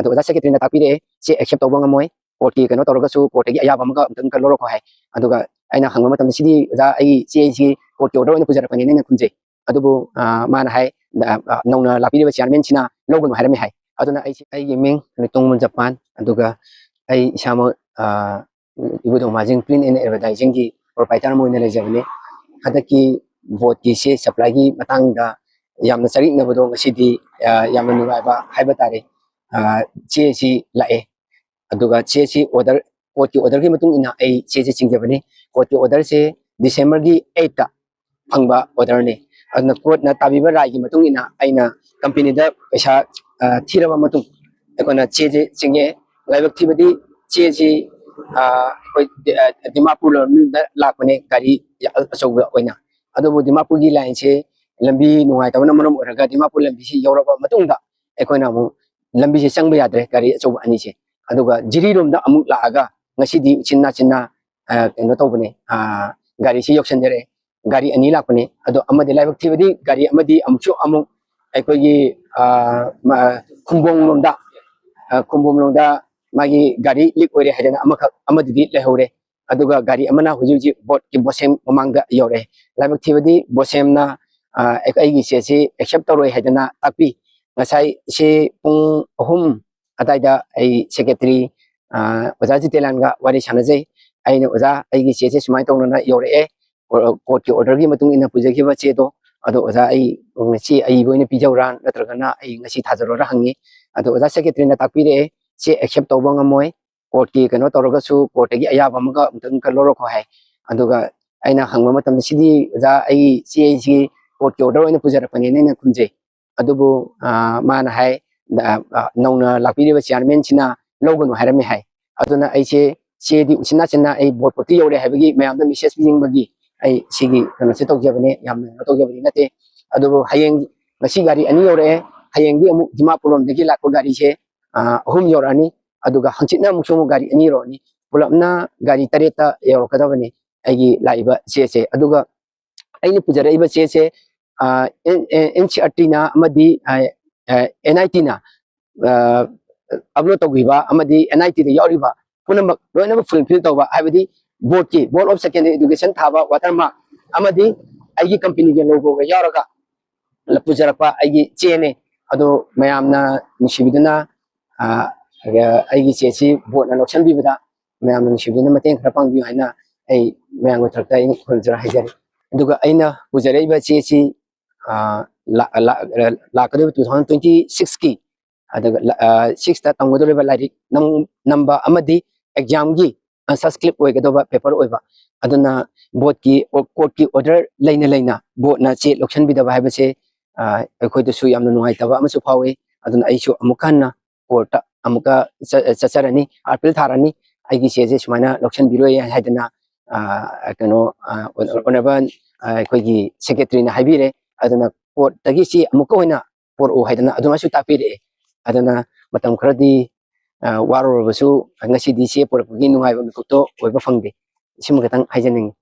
ꯑꯗꯨ ꯑꯣꯖꯥ ꯁꯦꯀ꯭ꯔꯦꯇꯔꯤꯅ ꯇꯥꯛꯄꯤꯔꯛꯑꯦ ꯆꯦ ꯑꯦꯛꯁꯦꯞ ꯇꯧꯕ ꯉꯝꯃꯣꯏ ꯀꯣꯔꯠꯀꯤ ꯀꯩꯅꯣ ꯇꯧꯔꯒꯁꯨ ꯀꯣꯔꯠꯇꯒꯤ ꯑꯌꯥꯕ ꯑꯃꯒ ꯑꯝꯇꯪ ꯂꯧꯔꯛꯈꯣ ꯍꯥꯏ ꯑꯗꯨꯒ ꯑꯩꯅ ꯍꯪꯕ ꯃꯇꯝꯗ ꯁꯤꯗꯤ ꯑꯣꯖꯥ ꯑꯩꯒꯤ ꯆꯦꯁꯤ ꯀꯣꯔꯠꯀꯤ ꯑꯣꯔꯗꯔ ꯑꯣꯏꯅ ꯄꯨꯖꯔꯛꯄꯅꯦꯅ ꯑꯩꯅ ꯈꯨꯝꯖꯩ ꯑꯗꯨꯕꯨ ꯃꯥꯅ ꯍꯥꯏ ꯅꯧꯅ ꯂꯥꯛꯄꯤꯔꯤꯕ ꯆꯤꯌꯔꯃꯦꯟꯁꯤꯅ ꯂꯧꯒꯅꯨ ꯍꯥꯏꯔꯝꯃꯤ ꯍꯥꯏ ꯑꯗꯨꯅ ꯑꯩꯒꯤ ꯃꯤꯡ ꯇꯣꯡꯃꯨꯜ ꯖꯄꯥꯟ ꯑꯗꯨꯒ ꯑꯩ ꯏꯁꯥꯃꯛ ꯏꯕꯨꯙꯧ ꯃꯥꯔꯖꯤꯡ ꯄ꯭ꯔꯤꯟ ꯑꯦꯟ ꯑꯦꯗꯚꯔꯇꯥꯏꯖꯤꯡꯒꯤ ꯄ꯭ꯔꯣꯄꯥꯏꯇꯔ ꯑꯃ ꯑꯣꯏꯅ ꯂꯩꯖꯕꯅꯤ ꯍꯟꯗꯛꯀꯤ ꯚꯣꯠꯀꯤ ꯆꯦ ꯁꯄ꯭ꯂꯥꯏꯒꯤ ꯃꯇꯥꯡꯗ ꯌꯥꯝꯅ ꯆꯔꯤꯛꯅꯕꯗꯣ ꯉꯁꯤꯗꯤ ꯌꯥꯝꯅ ꯅꯨꯡꯉꯥꯏꯕ ꯍꯥꯏꯕ ꯇꯥꯔꯦ ꯆꯦꯁꯤ ꯂꯥꯛꯑꯦ ꯑꯗꯨꯒ ꯆꯦꯁꯤ ꯑꯣꯔꯗꯔ ꯀꯣꯔꯠꯀꯤ ꯑꯣꯔꯗꯔꯒꯤ ꯃꯇꯨꯡ ꯏꯟꯅ ꯑꯩ ꯆꯦꯁꯤ ꯆꯤꯡꯖꯕꯅꯤ ꯀꯣꯔꯠꯀꯤ ꯑꯣꯔꯗꯔꯁꯦ ꯗꯤꯁꯦꯝꯕꯔꯒꯤ 8ꯇ ꯐꯪꯕ ꯑꯣꯔꯗꯔꯅꯤ ꯑꯗꯨꯅ ꯀꯣꯔꯠꯅ ꯇꯥꯕꯤꯕ ꯔꯥꯏꯒꯤ ꯃꯇꯨꯡ ꯏꯟꯅ ꯑꯩꯅ ꯀꯝꯄꯦꯅꯤꯗ ꯄꯩꯁꯥ ꯊꯤꯔꯕ ꯃꯇꯨꯡ ꯑꯩꯈꯣꯏꯅ ꯆꯦꯁꯤ ꯆꯤꯡꯉꯦ ꯂꯥꯏꯕꯛ ꯊꯤꯕꯗꯤ ꯆꯦꯁꯤ ꯑꯩꯈꯣꯏ ꯗꯤꯃꯥꯄꯨꯔꯗ ꯂꯥꯛꯄꯅꯦ ꯒꯥꯔꯤ ꯑꯆꯧꯕ ꯑꯣꯏꯅ ꯑꯗꯨꯕꯨ ꯗꯤꯃꯥꯄꯨꯔꯒꯤ ꯂꯥꯏꯟꯁꯦ ꯂꯝꯕꯤ ꯅꯨꯡꯉꯥꯏꯇꯕꯅ ꯃꯔꯝ ꯑꯣꯏꯔꯒ ꯗꯤꯃꯥꯄꯨꯔ ꯂꯝꯕꯤꯁꯤ ꯌꯧꯔꯕ ꯃꯇꯨꯡꯗ ꯑꯩꯈꯣꯏꯅ ꯑꯃꯨꯛ ꯂꯝꯕꯤꯁꯦ ꯆꯪꯕ ꯌꯥꯗ꯭ꯔꯦ ꯒꯥꯔꯤ ꯑꯆꯧꯕ ꯑꯅꯤꯁꯦ ꯑꯗꯨꯒ ꯖꯤꯔꯤꯔꯣꯝꯗ ꯑꯃꯨꯛ ꯂꯥꯛꯑꯒ ꯉꯁꯤꯗꯤ ꯆꯤꯟꯅ ꯀꯩꯅꯣ ꯇꯧꯕꯅꯦ ꯒꯥꯔꯤꯁꯤ ꯌꯧꯁꯟꯖꯔꯛꯑꯦ ꯒꯥꯔꯤ ꯑꯅꯤ ꯂꯥꯛꯄꯅꯦ ꯑꯗꯣ ꯑꯃꯗꯤ ꯂꯥꯏꯕꯛ ꯊꯤꯕꯗꯤ ꯒꯥꯔꯤ ꯑꯃꯗꯤ ꯑꯃꯨꯛ ꯑꯩꯈꯣꯏꯒꯤ ꯈꯨꯝꯕꯣꯡꯂꯣꯝꯗ ꯃꯥꯒꯤ ꯒꯥꯔꯤ ꯂꯤꯛ ꯑꯣꯏꯔꯦ ꯍꯥꯏꯗꯅ ꯑꯃꯗꯨꯗꯤ ꯂꯩꯍꯧꯔꯦ ꯑꯗꯨꯒ ꯒꯥꯔꯤ ꯑꯃꯅ ꯍꯧꯖꯤꯛ ꯕꯣꯠꯀꯤ ꯕꯣꯁꯦꯝ ꯃꯃꯥꯡꯗ ꯌꯧꯔꯛꯑꯦ ꯂꯥꯏꯕꯛ ꯊꯤꯕꯗꯤ ꯕꯣꯁꯦꯝꯅ ꯑꯩꯒꯤ ꯆꯦꯁꯤ ꯑꯦꯛꯁꯦꯞ ꯇꯧꯔꯣꯏ ꯍꯥꯏꯗꯅ ꯇꯥꯛꯄꯤ ꯉꯁꯥꯏ ꯁꯤ ꯄꯨꯡ 3 ꯑꯗꯥꯏꯗ ꯑꯩ ꯁꯦꯀ꯭ꯔꯦꯇꯔꯤ ꯑꯣꯖꯥ ꯖꯤꯇꯦꯂꯥꯟꯒ ꯋꯥꯔꯤ ꯁꯥꯟꯅꯖꯩ ꯑꯩꯅ ꯑꯣꯖꯥ ꯑꯩꯒꯤ ꯆꯦꯁꯦ ꯁꯨꯃꯥꯏꯅ ꯇꯧꯅꯅ ꯌꯧꯔꯛꯑꯦ ꯀꯣꯔꯠꯀꯤ ꯑꯣꯔꯗꯔꯒꯤ ꯃꯇꯨꯡ ꯏꯟꯅ ꯄꯨꯖꯈꯤꯕ ꯆꯦꯗꯣ ꯑꯗꯣ ꯑꯣꯖꯥ ꯑꯩ ꯉꯁꯤ ꯑꯏꯕ ꯑꯣꯏꯅ ꯄꯤꯖꯧꯔꯥ ꯅꯠꯇ꯭ꯔꯒꯅ ꯑꯩ ꯉꯁꯤ ꯊꯥꯖꯔꯣꯔꯥ ꯍꯪꯉꯤ ꯑꯗꯣ ꯑꯣꯖꯥ ꯁꯦꯀ꯭ꯔꯦꯇꯔꯤꯅ ꯇꯥꯛꯄꯤꯔꯛꯑꯦ ꯆꯦ ꯑꯦꯛꯁꯦꯞ ꯇꯧꯕ ꯉꯝꯃꯣꯏ ꯀꯣꯔꯠꯀꯤ ꯀꯩꯅꯣ ꯇꯧꯔꯒꯁꯨ ꯀꯣꯔꯠꯇꯒꯤ ꯑꯌꯥꯕ ꯑꯃꯒ ꯑꯝꯇꯪ ꯂꯧꯔꯛꯈꯣ ꯍꯥꯏ ꯑꯗꯨꯒ ꯑꯩꯅ ꯍꯪꯕ ꯃꯇꯝꯗ ꯁꯤꯗꯤ ꯑꯣꯖꯥ ꯑꯩꯒꯤ ꯆꯦꯁꯤ ꯀꯣꯔꯠꯀꯤ ꯑꯣꯔꯗꯔ ꯑꯣꯏꯅ ꯄꯨꯖꯔꯛꯄꯅꯦꯅ ꯑꯩꯅ ꯈꯨꯝꯖꯩ ꯑꯗꯨꯕꯨ ꯃꯥꯅ ꯍꯥꯏ ꯅꯧꯅ ꯂꯥꯛꯄꯤꯔꯤꯕ ꯆꯤꯌꯔꯃꯦꯟꯁꯤꯅ ꯂꯧꯒꯅꯨ ꯍꯥꯏꯔꯝꯃꯤ ꯍꯥꯏ ꯑꯗꯨꯅ ꯑꯩꯁꯦ ꯆꯦꯗꯤ ꯎꯆꯤꯟꯅꯥꯆꯤꯟꯅ ꯑꯩ ꯚꯣꯠꯄꯨꯔꯇꯤ ꯌꯧꯔꯦ ꯍꯥꯏꯕꯒꯤ ꯃꯌꯥꯝꯗ ꯃꯦꯁꯦꯖ ꯄꯤꯅꯤꯡꯕꯒꯤ ꯑꯩ ꯁꯤꯒꯤ ꯀꯩꯅꯣꯁꯦ ꯇꯧꯖꯕꯅꯦ ꯌꯥꯝꯅ ꯀꯩꯅꯣ ꯇꯧꯖꯕꯗꯤ ꯅꯠꯇꯦ ꯑꯗꯨꯕꯨ ꯍꯌꯦꯡ ꯉꯁꯤ ꯒꯥꯔꯤ 2 ꯌꯧꯔꯛꯑꯦ ꯍꯌꯦꯡꯗꯤ ꯑꯃꯨꯛ ꯗꯤꯃꯥꯄꯨꯔꯂꯣꯝꯗꯒꯤ ꯂꯥꯛꯄ ꯒꯥꯔꯤꯁꯦ 3 ꯌꯧꯔꯛꯑꯅꯤ ꯑꯗꯨꯒ ꯍꯪꯆꯤꯠꯅ ꯑꯃꯨꯛꯁꯨ ꯒꯥꯔꯤ 2 ꯌꯧꯔꯛꯑꯅꯤ ꯄꯨꯂꯞꯅ ꯒꯥꯔꯤ 8ꯇ ꯌꯧꯔꯛꯀꯗꯕꯅꯤ ꯑꯩꯒꯤ ꯂꯥꯛꯏꯕ ꯆꯦꯁꯦ ꯑꯗꯨꯒ ꯑꯩꯅ ꯄꯨꯖꯔꯛꯏꯕ ꯆꯦꯁꯦ NCERTꯅ ꯑꯃꯗꯤ NITꯅ ꯑꯞꯂꯣꯗ ꯇꯧꯈꯤꯕ ꯑꯃꯗꯤ NITꯗ ꯌꯥꯎꯔꯤꯕ ꯄꯨꯝꯅꯃꯛ ꯂꯣꯏꯅꯃꯛ ꯐꯨꯜꯐꯤꯜ ꯇꯧꯕ ꯍꯥꯏꯕꯗꯤ ꯕꯣꯔꯗ ꯑꯣꯐ ꯁꯦꯀꯦꯟꯗꯔꯤ ꯏꯗꯨꯀꯦꯁꯟ ꯊꯥꯕ ꯋꯥꯇꯔꯃꯥꯔꯛ ꯑꯃꯗꯤ ꯑꯩꯒꯤ ꯀꯝꯄꯦꯅꯤꯒꯤ ꯂꯣꯒꯣꯒ ꯌꯥꯎꯔꯒ ꯄꯨꯖꯔꯛꯄ ꯑꯩꯒꯤ ꯆꯦꯅꯦ ꯑꯗꯣ ꯃꯌꯥꯝꯅ ꯅꯨꯡꯁꯤꯕꯤꯗꯨꯅ ꯑꯩꯒꯤ ꯆꯦꯁꯤ ꯕꯣꯔꯗꯅ ꯂꯧꯁꯤꯟꯕꯤꯕꯗ ꯃꯌꯥꯝꯅ ꯅꯨꯡꯁꯤꯕꯤꯗꯨꯅ ꯃꯇꯦꯡ ꯈꯔ ꯄꯥꯡꯕꯤꯌꯨ ꯍꯥꯏꯅ ꯑꯩ ꯃꯌꯥꯝꯒꯤ ꯊꯛꯇ ꯑꯩꯅ ꯈꯨꯔꯨꯝꯖꯔ ꯍꯥꯏꯖꯔꯤ ꯑꯗꯨꯒ ꯑꯩꯅ ꯄꯨꯖꯔꯛꯏꯕ ꯆꯦꯁꯤ ꯂꯥꯛꯀꯗꯧꯔꯤꯕ 2026ꯀꯤ ꯑꯗꯨꯒ 6ꯇ ꯇꯝꯒꯗꯧꯔꯤꯕ ꯂꯥꯏꯔꯤꯛ ꯅꯝꯕ ꯑꯃꯗꯤ ꯑꯦꯛꯖꯥꯝꯒꯤ ꯑꯟꯁꯔ ꯁ꯭ꯀ꯭ꯔꯤꯞ ꯑꯣꯏꯒꯗꯧꯕ ꯄꯦꯄꯔ ꯑꯣꯏꯕ ꯑꯗꯨꯅ ꯀꯣꯔꯠꯀꯤ ꯑꯣꯔꯗꯔ ꯂꯩꯅ ꯕꯣꯔꯗꯅ ꯆꯦ ꯂꯧꯁꯤꯟꯕꯤꯗꯕ ꯍꯥꯏꯕꯁꯦ ꯑꯩꯈꯣꯏꯗꯁꯨ ꯌꯥꯝꯅ ꯅꯨꯡꯉꯥꯏꯇꯕ ꯑꯃꯁꯨ ꯐꯥꯎꯏ ꯑꯗꯨꯅ ꯑꯩꯁꯨ ꯑꯃꯨꯛ ꯍꯟꯅ ꯀꯣꯔꯠꯇ ꯑꯃꯨꯛꯀ ꯆꯠꯆꯔꯅꯤ ꯑꯄꯤꯜ ꯊꯥꯔꯅꯤ ꯑꯩꯒꯤ ꯆꯦꯁꯦ ꯁꯨꯃꯥꯏꯅ ꯂꯧꯁꯤꯟꯕꯤꯔꯣꯏ ꯍꯥꯏꯗꯅ ꯀꯩꯅꯣ ꯑꯣꯅꯔꯦꯕꯜ ꯑꯩꯈꯣꯏꯒꯤ ꯁꯦꯀ꯭ꯔꯦꯇꯔꯤꯅ ꯍꯥꯏꯕꯤꯔꯦ ꯑꯗꯨꯅ ꯀꯣꯔꯠꯇꯒꯤ ꯆꯦ ꯑꯃꯨꯛꯀ ꯑꯣꯏꯅ ꯄꯣꯔꯛꯎ ꯍꯥꯏꯗꯅ ꯑꯗꯨꯃꯥꯏꯅꯁꯨ ꯇꯥꯛꯄꯤꯔꯛꯑꯦ ꯑꯗꯨꯅ ꯃꯇꯝ ꯈꯔꯗꯤ ꯋꯥꯔꯨꯔꯕꯁꯨ ꯉꯁꯤꯗꯤ ꯆꯦ ꯄꯨꯔꯛꯄꯒꯤ ꯅꯨꯡꯉꯥꯏꯕ ꯃꯤꯀꯨꯞꯇꯣ ꯑꯣꯏꯕ ꯐꯪꯗꯦ ꯁꯤꯃ ꯈꯤꯇꯪ ꯍꯥꯏꯖꯅꯤꯡꯉꯤ